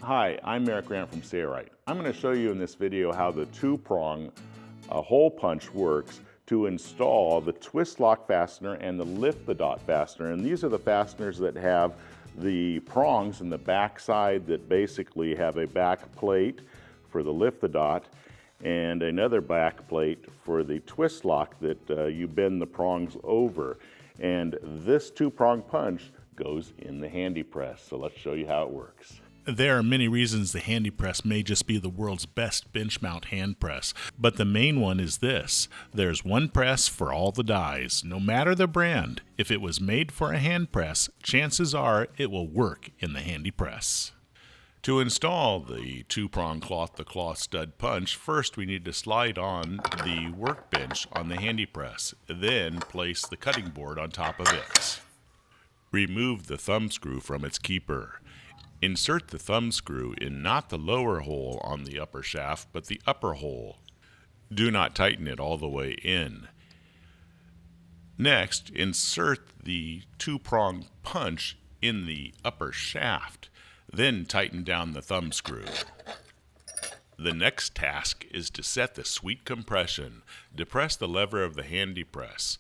Hi, I'm Eric Grant from Sailrite. I'm going to show you in this video how the two-prong hole punch works to install the twist lock fastener and the lift the dot fastener. And these are the fasteners that have the prongs in the back side that basically have a back plate for the lift the dot and another back plate for the twist lock that you bend the prongs over. And this two-prong punch goes in the HandyPress. So let's show you how it works. There are many reasons the HandyPress may just be the world's best bench mount hand press, but the main one is this: there's one press for all the dies, no matter the brand. If it was made for a hand press, chances are it will work in the HandyPress. To install the two-prong cloth-to-cloth stud punch, first we need to slide on the workbench on the HandyPress, then place the cutting board on top of it. Remove the thumb screw from its keeper. Insert the thumb screw in not the lower hole on the upper shaft, but the upper hole. Do not tighten it all the way in. Next, insert the two-prong punch in the upper shaft. Then tighten down the thumb screw. The next task is to set the sweet compression. Depress the lever of the HandyPress.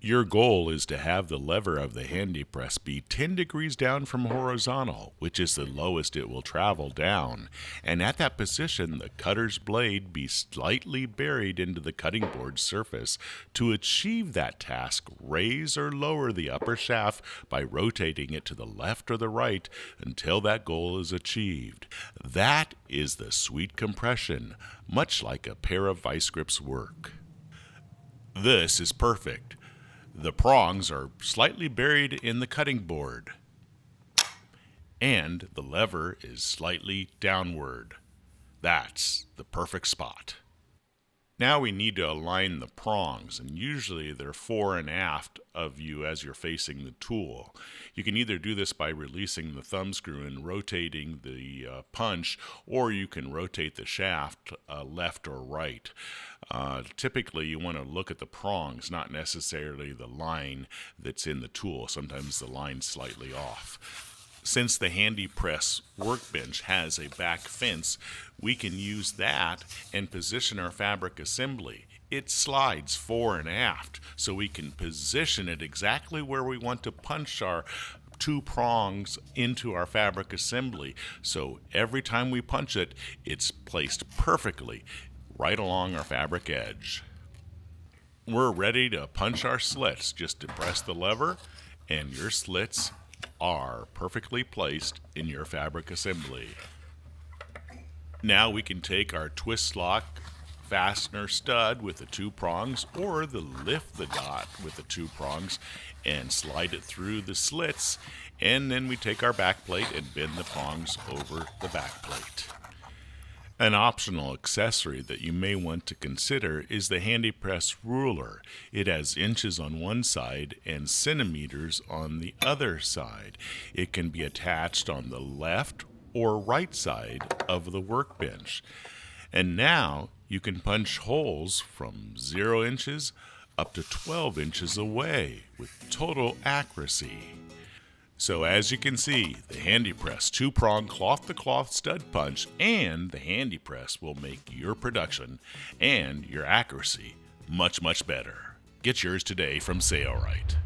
Your goal is to have the lever of the HandyPress be 10 degrees down from horizontal, which is the lowest it will travel down, and at that position the cutter's blade be slightly buried into the cutting board surface. To achieve that task, raise or lower the upper shaft by rotating it to the left or the right until that goal is achieved. That is the sweet compression, much like a pair of vice grips work. This is perfect. The prongs are slightly buried in the cutting board, and the lever is slightly downward. That's the perfect spot. Now we need to align the prongs, and usually they're fore and aft of you as you're facing the tool. You can either do this by releasing the thumb screw and rotating the punch, or you can rotate the shaft left or right. Typically you want to look at the prongs, not necessarily the line that's in the tool. Sometimes the line's slightly off. Since the HandyPress workbench has a back fence, we can use that and position our fabric assembly. It slides fore and aft, so we can position it exactly where we want to punch our two prongs into our fabric assembly. So every time we punch it, it's placed perfectly right along our fabric edge. We're ready to punch our slits. Just depress the lever and your slits are perfectly placed in your fabric assembly. Now we can take our twist lock fastener stud with the two prongs or the lift the dot with the two prongs and slide it through the slits, and then we take our back plate and bend the prongs over the back plate. An optional accessory that you may want to consider is the HandyPress ruler. It has inches on one side and centimeters on the other side. It can be attached on the left or right side of the workbench. And now you can punch holes from 0 inches up to 12 inches away with total accuracy. So as you can see, the HandyPress two-prong cloth-to-cloth stud punch and the HandyPress will make your production and your accuracy much, much better. Get yours today from Sailrite.